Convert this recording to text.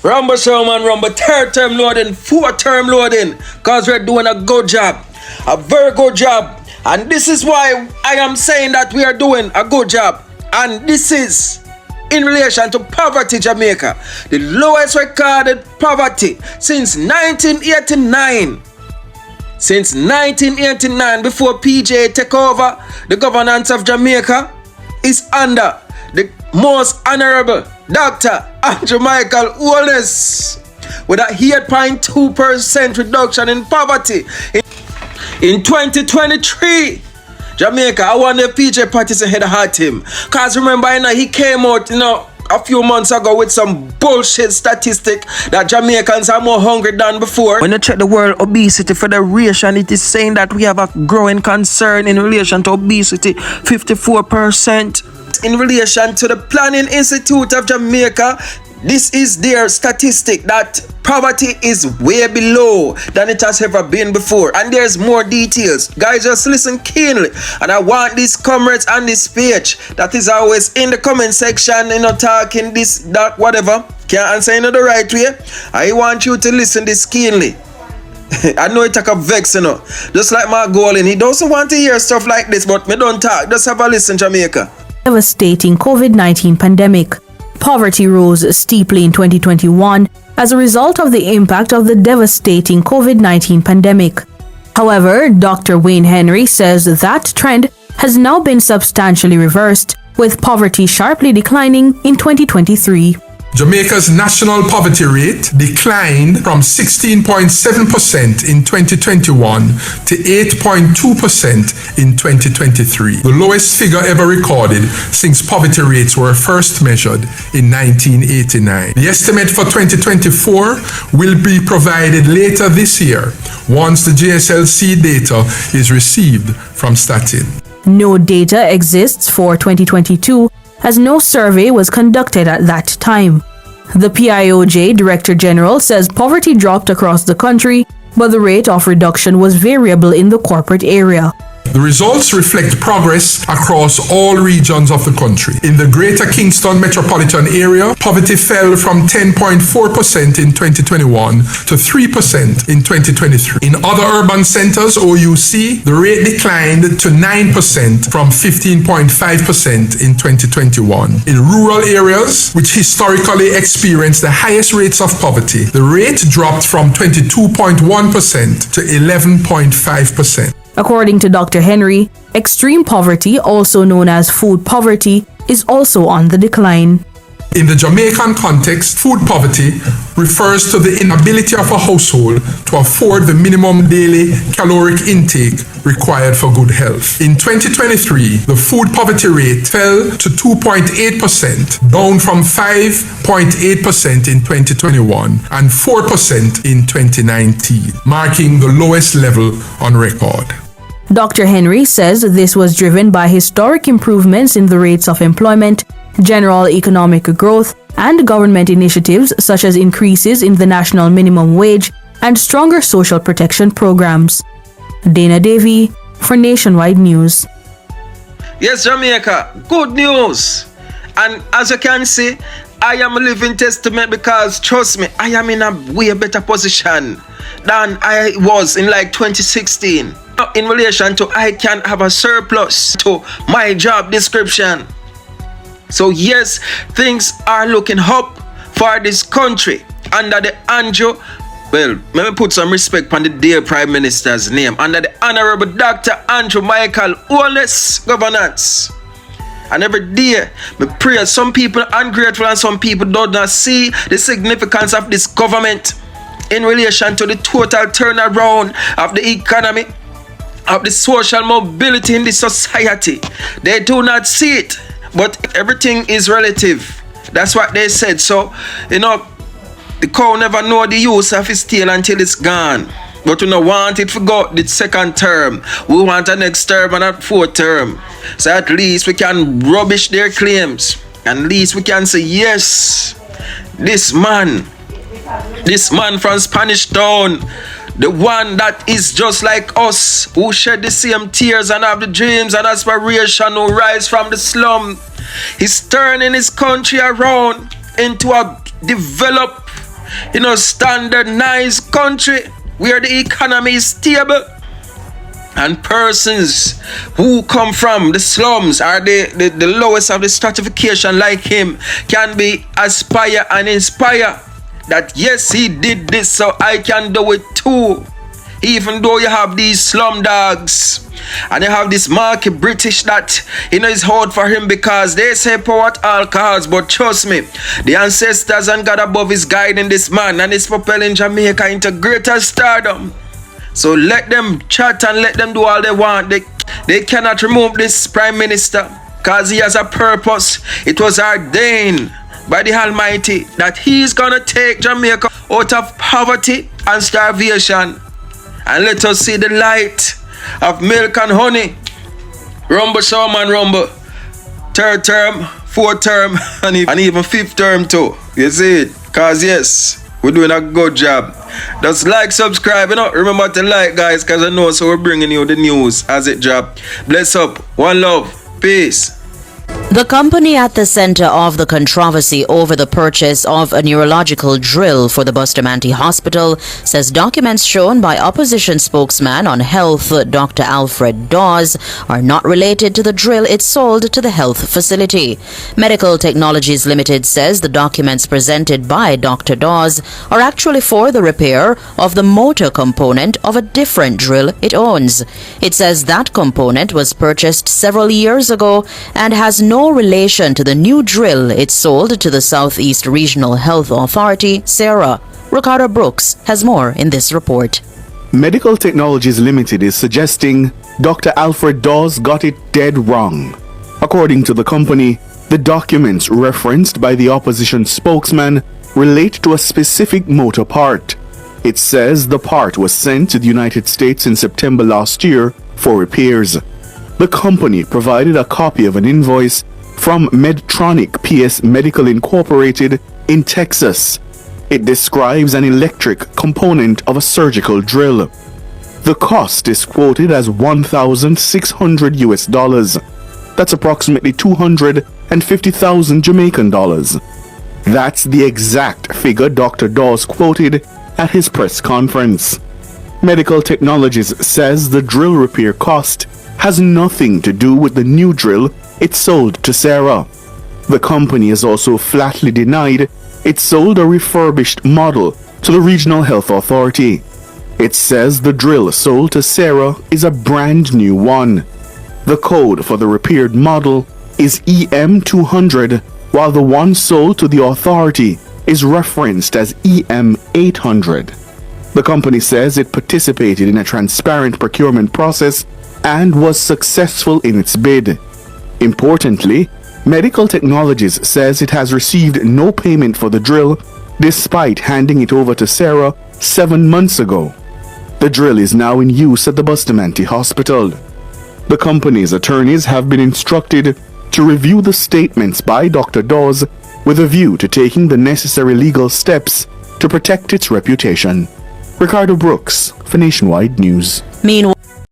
Rumble show, man, rumble. Third term loading, fourth term loading. Because we're doing a good job. A very good job. And this is why I am saying that we are doing a good job. And this is in relation to poverty, Jamaica. The lowest recorded poverty since 1989. Since 1989, before PJ take over the governance of Jamaica, is under the most honorable Dr. Michael Wallace, with a 8.2% reduction in poverty. In 2023, Jamaica, I wonder if PJ Patterson had hurt him. Because remember, he came out, a few months ago with some bullshit statistic that Jamaicans are more hungry than before. When you check the World Obesity Federation, it is saying that we have a growing concern in relation to obesity, 54%. In relation to the Planning Institute of Jamaica, this is their statistic that poverty is way below than it has ever been before. And there's more details. Guys, just listen keenly. And I want these comrades on this page that is always in the comment section, talking this, that, whatever. Can't answer in the right way. I want you to listen this keenly. I know it take a vex, Just like my goal, he doesn't want to hear stuff like this, but me don't talk. Just have a listen, Jamaica. Devastating COVID-19 pandemic. Poverty rose steeply in 2021 as a result of the impact of the devastating COVID-19 pandemic. However, Dr. Wayne Henry says that trend has now been substantially reversed, with poverty sharply declining in 2023. Jamaica's national poverty rate declined from 16.7% in 2021 to 8.2% in 2023, the lowest figure ever recorded since poverty rates were first measured in 1989. The estimate for 2024 will be provided later this year once the GSLC data is received from Statin. No data exists for 2022 as no survey was conducted at that time. The PIOJ Director General says poverty dropped across the country, but the rate of reduction was variable in the corporate area. The results reflect progress across all regions of the country. In the Greater Kingston metropolitan area, poverty fell from 10.4% in 2021 to 3% in 2023. In other urban centers, OUC, the rate declined to 9% from 15.5% in 2021. In rural areas, which historically experienced the highest rates of poverty, the rate dropped from 22.1% to 11.5%. According to Dr. Henry, extreme poverty, also known as food poverty, is also on the decline. In the Jamaican context, food poverty refers to the inability of a household to afford the minimum daily caloric intake required for good health. In 2023, the food poverty rate fell to 2.8%, down from 5.8% in 2021 and 4% in 2019, marking the lowest level on record. Dr. Henry says this was driven by historic improvements in the rates of employment, general economic growth, and government initiatives such as increases in the national minimum wage and stronger social protection programs. Dana Davey for Nationwide News. Yes, Jamaica, good news. And as you can see, I am a living testament because, trust me, I am in a way better position than I was in 2016. In relation to I can have a surplus to my job description. So yes, things are looking up for this country under the Andrew, well, let me put some respect on the dear Prime Minister's name, under the Honorable Dr. Andrew Michael Wallace governance. And every day, me pray some people are ungrateful and some people do not see the significance of this government in relation to the total turnaround of the economy, of the social mobility in the society. They do not see it, but everything is relative. That's what they said. So, the cow never know the use of its tail until it's gone. But we don't want it to go the second term. We want a next term and a fourth term. So at least we can rubbish their claims. At least we can say, yes, this man from Spanish Town, the one that is just like us, who shed the same tears and have the dreams and aspiration, who rise from the slum, he's turning his country around into a developed standardized country where the economy is stable. And persons who come from the slums or the lowest of the stratification like him can be aspire and inspire that yes, he did this, so I can do it too. Even though you have these slum dogs and you have this market British that is hard for him because they say power at all costs, but trust me, the ancestors and God above is guiding this man and is propelling Jamaica into greater stardom. So let them chat and let them do all they want. They cannot remove this prime minister because he has a purpose. It was ordained by the Almighty that he's gonna take Jamaica out of poverty and starvation and let us see the light of milk and honey. Rumble, Showman, rumble. Third term, fourth term, and even fifth term too. You see it? Because yes, we're doing a good job. Just like, subscribe, remember to like, guys, because I know so we're bringing you the news as it drop. Bless up, one love, peace. The company at the center of the controversy over the purchase of a neurological drill for the Bustamante Hospital says documents shown by opposition spokesman on health Dr. Dr Dawes are not related to the drill it sold to the health facility. Medical Technologies Limited says the documents presented by Dr. Dawes are actually for the repair of the motor component of a different drill it owns. It says that component was purchased several years ago and has no relation to the new drill it sold to the Southeast Regional Health Authority, SARA. Ricardo Brooks has more in this report. Medical Technologies Limited is suggesting Dr. Alfred Dawes got it dead wrong. According to the company, the documents referenced by the opposition spokesman relate to a specific motor part. It says the part was sent to the United States in September last year for repairs. The company provided a copy of an invoice from Medtronic PS Medical Incorporated in Texas. It describes an electric component of a surgical drill. The cost is quoted as $1,600. That's approximately 250,000 Jamaican dollars. That's the exact figure Dr. Dawes quoted at his press conference. Medical Technologies says the drill repair cost has nothing to do with the new drill it sold to SARA. The company has also flatly denied it sold a refurbished model to the Regional Health Authority. It says the drill sold to SARA is a brand new one. The code for the repaired model is EM200, while the one sold to the authority is referenced as EM800. The company says it participated in a transparent procurement process and was successful in its bid. Importantly, Medical Technologies says it has received no payment for the drill despite handing it over to SARA 7 months ago. The drill is now in use at the Bustamante Hospital. The company's attorneys have been instructed to review the statements by Dr. Dawes with a view to taking the necessary legal steps to protect its reputation. Ricardo Brooks for Nationwide News. Meanwhile,